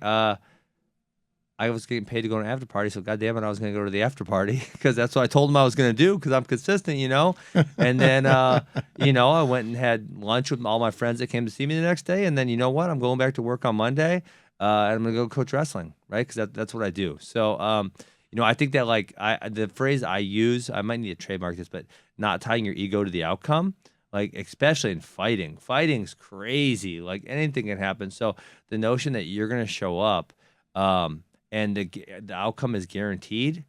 I was getting paid to go to an after party, so goddamn it, I was going to go to the after party because that's what I told him I was going to do because I'm consistent, And then, I went and had lunch with all my friends that came to see me the next day, and then you know what? I'm going back to work on Monday, and I'm going to go coach wrestling, right? Because that's what I do. So, I think that the phrase I use, I might need to trademark this, but not tying your ego to the outcome. Like, especially in fighting. Fighting's crazy. Like, anything can happen. So the notion that you're going to show up, and the outcome is guaranteed,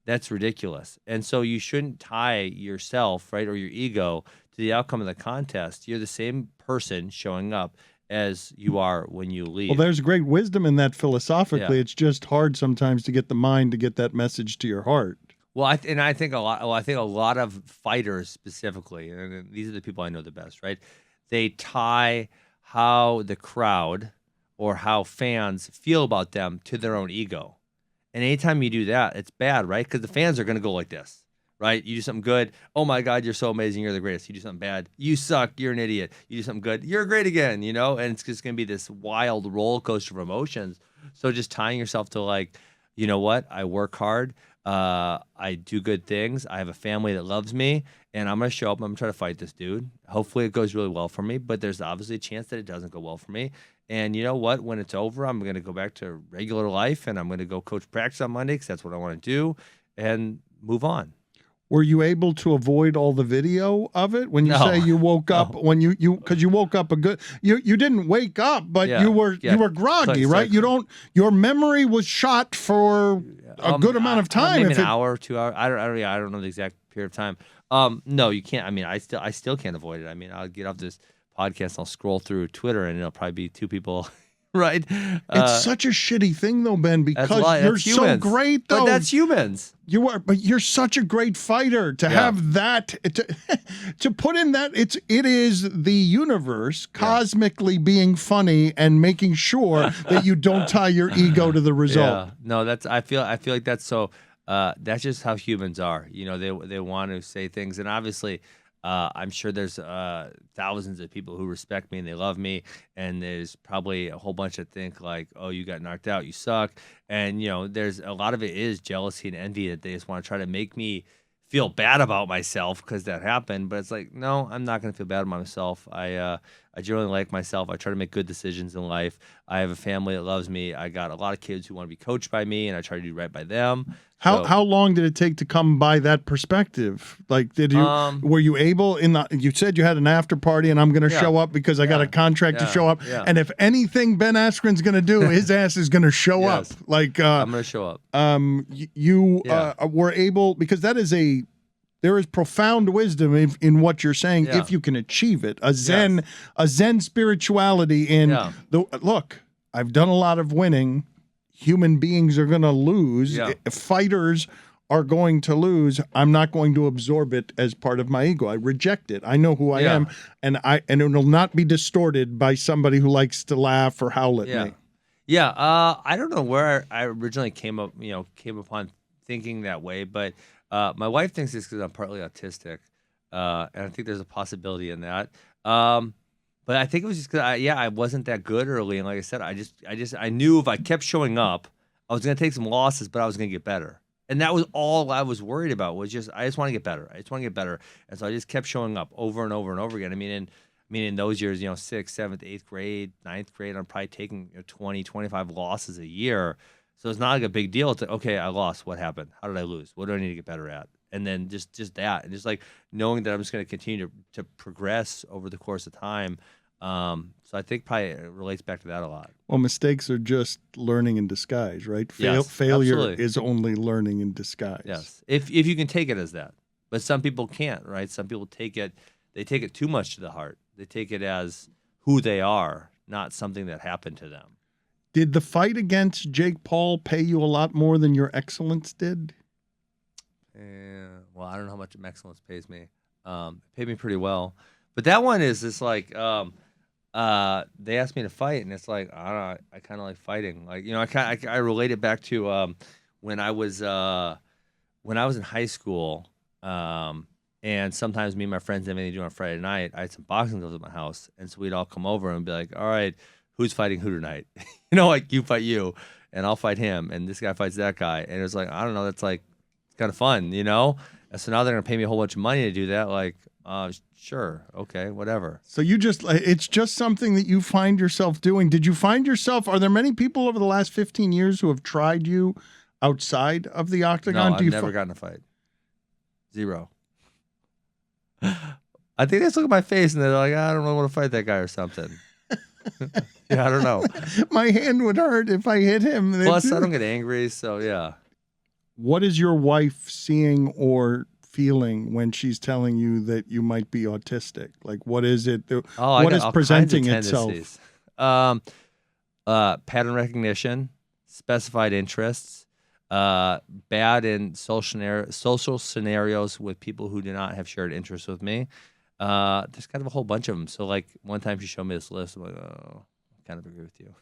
that's ridiculous. And so you shouldn't tie yourself, right, or your ego to the outcome of the contest. You're the same person showing up as you are when you leave. Well, there's great wisdom in that philosophically. Yeah. It's just hard sometimes to get the mind to get that message to your heart. Well, I think a lot of fighters specifically, and these are the people I know the best, right? They tie how the crowd or how fans feel about them to their own ego. And anytime you do that, it's bad, right? Because the fans are going to go like this, right? You do something good. Oh my God, you're so amazing. You're the greatest. You do something bad. You suck. You're an idiot. You do something good. You're great again, you know? And it's just going to be this wild roller coaster of emotions. So just tying yourself to like, you know what? I work hard. I do good things. I have a family that loves me, and I'm going to show up. I'm going to try to fight this dude. Hopefully it goes really well for me, but there's obviously a chance that it doesn't go well for me. And you know what? When it's over, I'm going to go back to regular life, and I'm going to go coach practice on Monday because that's what I want to do, and move on. Were you able to avoid all the video of it when you say you woke up when you because you woke up you didn't wake up, but you were groggy, right? Your memory was shot for a good amount of time, maybe an hour, 2 hours. I don't know the exact period of time. No, you can't. I mean, I still can't avoid it. I mean, I'll get off this podcast and I'll scroll through Twitter and it'll probably be 2 people. Right. It's such a shitty thing though, Ben, because you're so great though. But that's humans. But you're such a great fighter to have that to put in that it is the universe cosmically being funny and making sure that you don't tie your ego to the result. Yeah. No, I feel like that's so that's just how humans are. You know, they want to say things, and obviously I'm sure there's thousands of people who respect me and they love me, and there's probably a whole bunch that think like, oh, you got knocked out, you suck. And, you know, there's a lot of it is jealousy and envy that they just want to try to make me feel bad about myself because that happened. But it's like, no, I'm not going to feel bad about myself. I generally like myself. I try to make good decisions in life. I have a family that loves me. I got a lot of kids who want to be coached by me, and I try to do right by them. How long did it take to come by that perspective? Like, were you able you said you had an after party and I'm going to show up because I got a contract to show up. Yeah. And if anything Ben Askren's going to do, his ass is going to show up. Like, I'm going to show up. You were able, because there is profound wisdom in what you're saying if you can achieve it. A Zen spirituality in look, I've done a lot of winning. Human beings are going to lose. Fighters are going to lose. I'm not going to absorb it as part of my ego. I reject it. I know who I am, and it will not be distorted by somebody who likes to laugh or howl at me. Yeah. I don't know where I originally came upon thinking that way, but my wife thinks it's because I'm partly autistic, and I think there's a possibility in that. But I think it was just because I wasn't that good early, and like I said, I knew if I kept showing up, I was gonna take some losses, but I was gonna get better, and that was all I was worried about. I just want to get better. I just want to get better, and so I just kept showing up over and over and over again. I mean, in those years, 6th, 7th, 8th grade, 9th grade, I'm probably taking 20, 25 losses a year, so it's not like a big deal. It's like, okay, I lost. What happened? How did I lose? What do I need to get better at? And then just that, and just like knowing that I'm just going to continue to progress over the course of time. So I think probably it relates back to that a lot. Well, mistakes are just learning in disguise, right? Failure absolutely. Is only learning in disguise. Yes, if you can take it as that, but some people can't, right? Some people take it too much to the heart. They take it as who they are, not something that happened to them. Did the fight against Jake Paul pay you a lot more than your excellence did? Well, I don't know how much excellence pays me. It paid me pretty well, but that one is just like they asked me to fight, and it's like I don't know. I kind of like fighting. Like I relate it back to when I was in high school, and sometimes me and my friends didn't have anything to do on Friday night. I had some boxing gloves at my house, and so we'd all come over and be like, "All right, who's fighting who tonight?" Like you fight you, and I'll fight him, and this guy fights that guy, and it was like I don't know. That's like it's kind of fun, And so now they're gonna pay me a whole bunch of money to do that. Like, sure, okay, whatever. So it's just something that you find yourself doing. Did you find yourself? Are there many people over the last 15 years who have tried you outside of the octagon? No, I've never gotten a fight. Zero. I think they just look at my face and they're like, I don't really want to fight that guy or something. I don't know. My hand would hurt if I hit him. Plus, I don't get angry, so yeah. What is your wife seeing or feeling when she's telling you that you might be autistic? Like, what is it? What is presenting itself? Pattern recognition, specified interests, bad in social scenarios with people who do not have shared interests with me. There's kind of a whole bunch of them. So, like, one time she showed me this list. I'm like, oh, I kind of agree with you.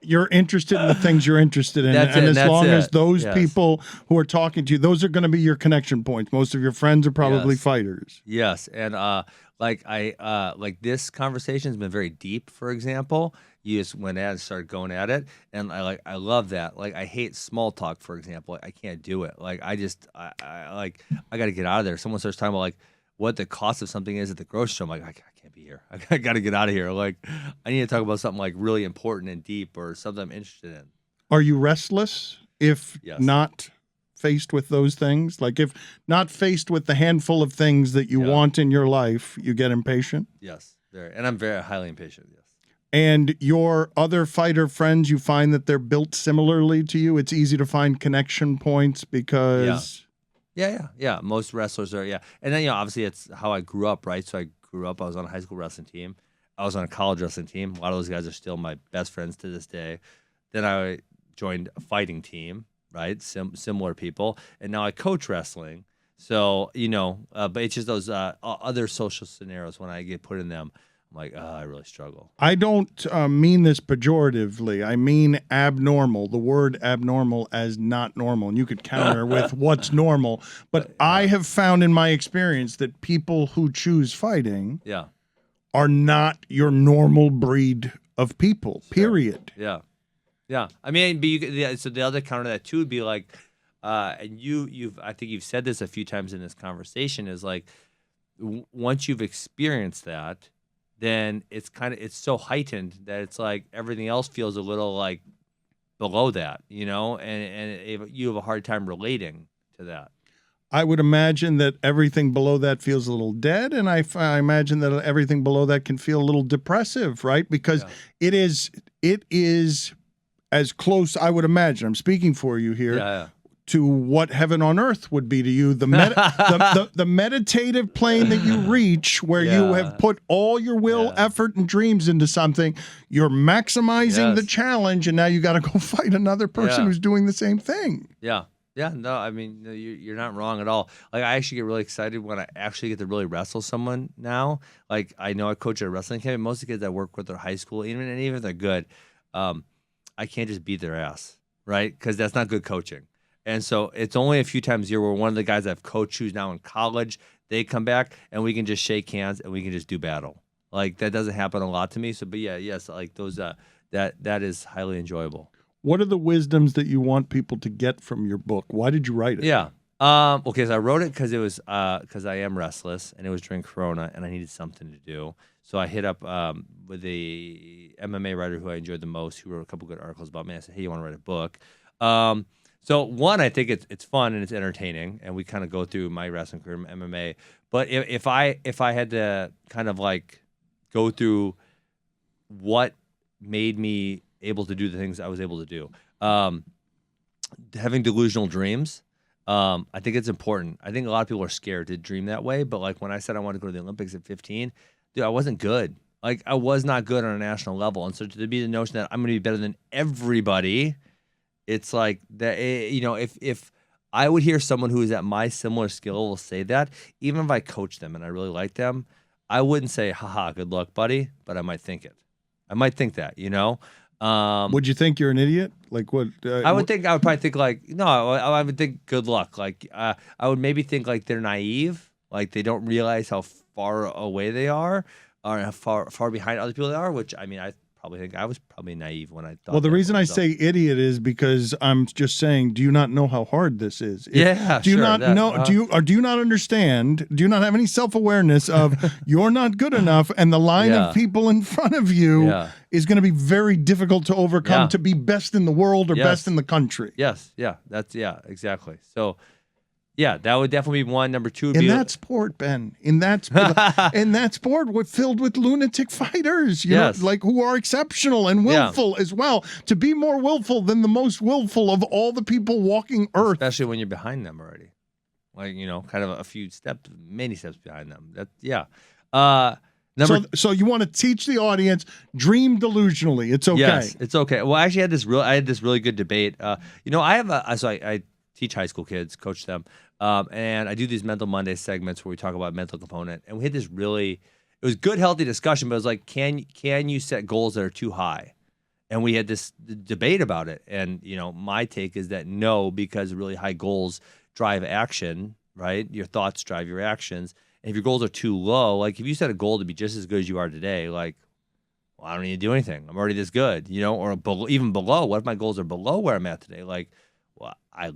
You're interested in the things you're interested in. That's and it, as that's long it. as those Yes. people who are talking to you, those are going to be your connection points. Most of your friends are probably Yes. fighters. Yes, and like this conversation has been very deep. For example, you just went at it and started going at it, and I love that. Like I hate small talk. For example, I can't do it. Like I got to get out of there. Someone starts talking about like what the cost of something is at the grocery store. I'm like, I can't be here. I got to get out of here. Like I need to talk about something like really important and deep or something I'm interested in. Are you restless if Yes. not faced with those things? Like if not faced with the handful of things that you want in your life, you get impatient? Yes, very, and I'm very highly impatient. Yes. And your other fighter friends, you find that they're built similarly to you? It's easy to find connection points because... Yeah. Most wrestlers are, and then obviously it's how I grew up, right? So I grew up. I was on a high school wrestling team. I was on a college wrestling team. A lot of those guys are still my best friends to this day. Then I joined a fighting team, right? Similar people, and now I coach wrestling. So but it's just those other social scenarios when I get put in them. I'm like, I really struggle. I don't mean this pejoratively. I mean abnormal, the word abnormal as not normal. And you could counter with what's normal. But I have found in my experience that people who choose fighting are not your normal breed of people, period. Yeah. I mean, but so the other counter to that too would be like, and I think you've said this a few times in this conversation is like, once you've experienced that, then it's so heightened that it's like everything else feels a little like below that, and you have a hard time relating to that. I would imagine that everything below that feels a little dead, and I imagine that everything below that can feel a little depressive, right? Because it is as close, I would imagine, I'm speaking for you here, to what heaven on earth would be to you, the meditative plane that you reach where you have put all your will, effort, and dreams into something. You're maximizing the challenge, and now you got to go fight another person who's doing the same thing. Yeah, no, I mean, you're not wrong at all. Like, I actually get really excited when I actually get to really wrestle someone now. Like, I know I coach at a wrestling camp, and most of the kids I work with are high school, even if they're good, I can't just beat their ass, right? Because that's not good coaching. And so it's only a few times a year where one of the guys I've coached who's now in college, they come back and we can just shake hands and we can just do battle. Like that doesn't happen a lot to me. So, but yes, like those, that is highly enjoyable. What are the wisdoms that you want people to get from your book? Why did you write it? Yeah. Okay. So I wrote it because it was, because I am restless and it was during Corona and I needed something to do. So I hit up with the MMA writer who I enjoyed the most, who wrote a couple good articles about me. I said, hey, you want to write a book? So one, I think it's fun and it's entertaining, and we kind of go through my wrestling career, MMA. But if I had to kind of like go through what made me able to do the things I was able to do, having delusional dreams, I think it's important. I think a lot of people are scared to dream that way. But like when I said I wanted to go to the Olympics at 15, dude, I wasn't good. Like I was not good on a national level, and so to be the notion that I'm going to be better than everybody. It's like that, if I would hear someone who is at my similar skill will say that, even if I coach them and I really like them, I wouldn't say, haha, good luck, buddy, but I might think it. I might think that, Would you think you're an idiot? Like what? I would probably think like, no, I would think good luck. Like I would maybe think like they're naive, like they don't realize how far away they are or how far behind other people they are, which I mean, I probably think I was probably naive when I thought. Well, the reason I say idiot is because I'm just saying, do you not know how hard this is? Do you not know? Do you not understand? Do you not have any self-awareness of you're not good enough, and the line of people in front of you is going to be very difficult to overcome to be best in the world or best in the country? Yes, that's exactly. So. Yeah, that would definitely be one. Number two would in be that sport, Ben. In that sport, we're filled with lunatic fighters, you know, like who are exceptional and willful as well. To be more willful than the most willful of all the people walking Earth, especially when you're behind them already, like kind of a few steps, many steps behind them. So you want to teach the audience dream delusionally? It's okay. Yes, it's okay. Well, I actually had this really good debate. I teach high school kids, coach them, and I do these Mental Monday segments where we talk about mental component. And we had this it was good, healthy discussion, but it was like, can you set goals that are too high? And we had this debate about it. And, you know, my take is that no, because really high goals drive action, right? Your thoughts drive your actions. And if your goals are too low, like if you set a goal to be just as good as you are today, like, well, I don't need to do anything. I'm already this good, you know, or even below. What if my goals are below where I'm at today? Like, well, I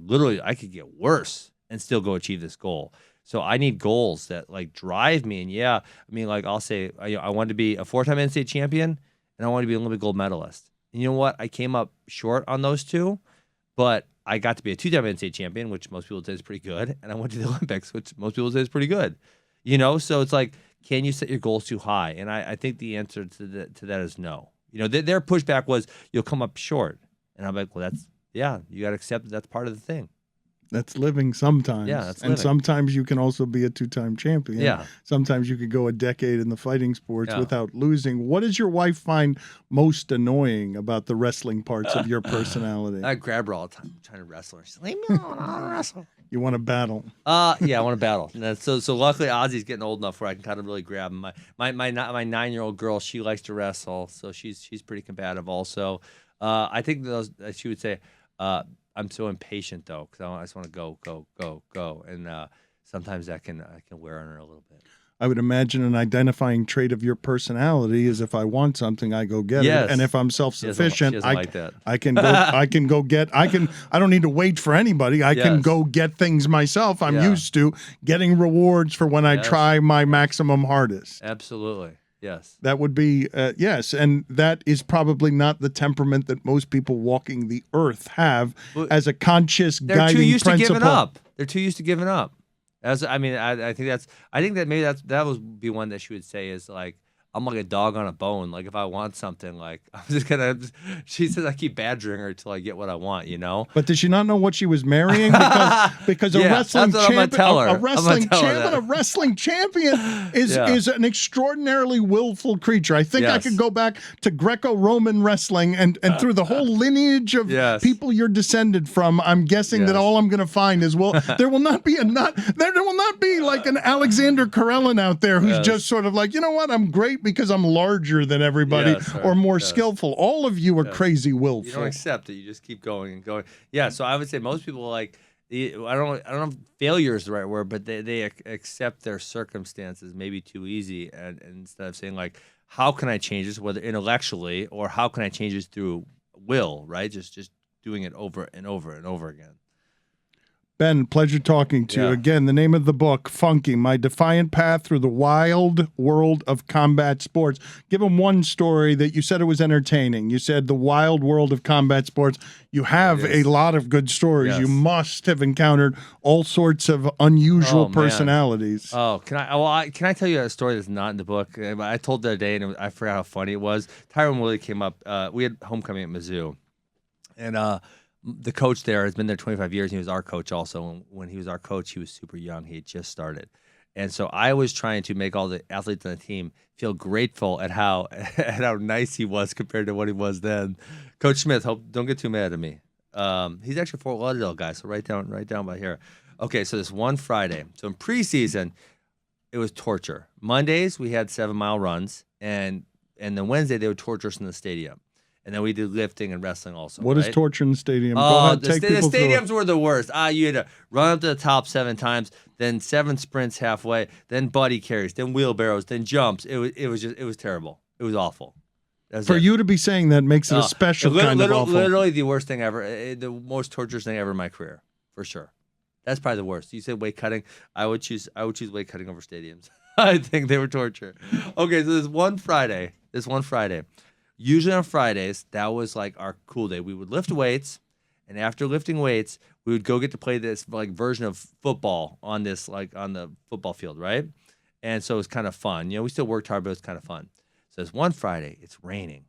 could get worse and still go achieve this goal. So I need goals that like drive me. And yeah, I mean, like I'll say, I wanted to be a 4-time NCAA champion and I wanted to be an Olympic gold medalist. And you know what? I came up short on those two, but I got to be a 2-time NCAA champion, which most people say is pretty good. And I went to the Olympics, which most people say is pretty good. You know, so it's like, can you set your goals too high? And I think the answer to that is no. You know, their pushback was you'll come up short. And I'm like, well, you got to accept that that's part of the thing. That's living sometimes. Yeah, that's and living. Sometimes you can also be a 2-time champion. Yeah. Sometimes you could go a decade in the fighting sports Yeah. without losing. What does your wife find most annoying about the wrestling parts of your personality? I grab her all the time trying to wrestle her. She's like, leave me alone, I want to wrestle. You want to battle. Yeah, I want to battle. And so luckily Ozzy's getting old enough where I can kind of really grab him. My 9-year-old girl, she likes to wrestle, so she's pretty combative also. I think she would say, I'm so impatient though, because I just want to go, and sometimes I can wear on her a little bit. I would imagine an identifying trait of your personality is if I want something, I go get Yes. it, and if I'm self-sufficient, She doesn't like that. I can go get. I don't need to wait for anybody. I can Yes. go get things myself. I'm Yeah. used to getting rewards for when I Yes. try my maximum hardest. Absolutely, yes. That would be yes, and that is probably not the temperament that most people walking the earth have Well, as a conscious They're guiding too used principle. to giving up. They're too used to giving up. I think that maybe that would be one that she would say is like, I'm like a dog on a bone. Like if I want something, like I'm just gonna. She says I keep badgering her till I get what I want. You know. But did she not know what she was marrying? Because a Yeah, wrestling that's what I'm gonna champion, tell her. a I'm gonna wrestling tell her champion, that. a wrestling champion is Yeah. is an extraordinarily willful creature. I think I Yes. could go back to Greco-Roman wrestling and through the whole lineage of Yes. people you're descended from. I'm guessing that Yes. all I'm going to find is there will not be there will not be like an Alexander Karelin out there who's Yes. just sort of like, you know what, I'm great because I'm larger than everybody Yes, sir. or more Yes. skillful. All of you are Yes. crazy You willful. don't accept it. You just keep going and going. Yeah. So I would say most people like. I don't know if failure is the right word, but they accept their circumstances maybe too easy, and instead of saying like, how can I change this, whether intellectually or how can I change this through will, right? Just doing it over and over and over again. Ben, pleasure talking to you. Yeah. Again, the name of the book, Funky, My Defiant Path Through the Wild World of Combat Sports. Give them one story that you said it was entertaining. You said the wild world of combat sports. You have It a is. lot of good stories. Yes. You must have encountered all sorts of unusual Oh, man. personalities. Oh, can I tell you a story that's not in the book? I told the other day, and I forgot how funny it was. Tyron Willie came up. We had homecoming at Mizzou, and the coach there has been there 25 years. And he was our coach also. And when he was our coach, he was super young. He had just started. And so I was trying to make all the athletes on the team feel grateful at how nice he was compared to what he was then. Coach Smith, don't get too mad at me. He's actually a Fort Lauderdale guy, so right down by here. Okay, so this one Friday. So in preseason, it was torture. Mondays we had 7-mile runs, and then Wednesday they would torture us in the stadium. And then we did lifting and wrestling also. What is right? torture in the stadium? Go Oh, ahead, the take people through it. stadiums were the worst. You had to run up to the top 7 times, then 7 sprints halfway, then buddy carries, then wheelbarrows, then jumps. It was terrible. It was awful. That was For it. you to be saying that makes it a special kind of awful. Literally the worst thing ever. The most torturous thing ever in my career, for sure. That's probably the worst. You said weight cutting. I would choose weight cutting over stadiums. I think they were torture. Okay, so this one Friday. Usually on Fridays, that was like our cool day. We would lift weights, and after lifting weights, we would go get to play this like version of football on this like on the football field, right? And so it was kind of fun. You know, we still worked hard, but it was kind of fun. So this one Friday, it's raining,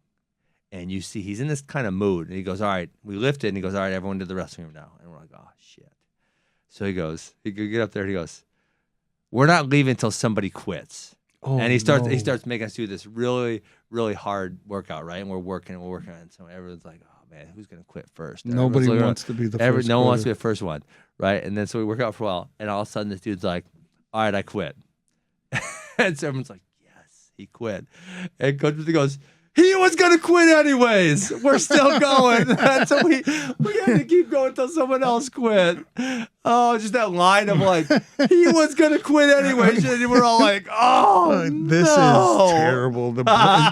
and you see he's in this kind of mood, and he goes, "All right, we lifted," and he goes, "All right, everyone to the restroom room now." And we're like, "Oh shit!" So he could get up there, and he goes, "We're not leaving until somebody quits." Oh, And he starts no. making us do this really, really hard workout, right? And we're working, and so everyone's like, "Oh man, who's gonna quit first?" And Nobody everyone's looking wants to be the around. first. No one wants to quitter. be the first one, right? And then so we work out for a while, and all of a sudden this dude's like, "All right, I quit," and so everyone's like, "Yes, he quit." And Coach Smith goes, He was gonna quit anyways. We're still going. So we had to keep going until someone else quit. Oh, just that line of like, he was gonna quit anyways. And we're all like, oh, this is terrible.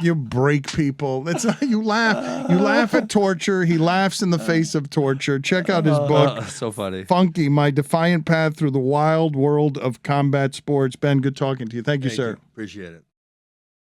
You break people. It's you laugh. You laugh at torture. He laughs in the face of torture. Check out his book. So funny. Funky, My Defiant Path Through the Wild World of Combat Sports. Ben, good talking to you. Thank you, sir. Appreciate it.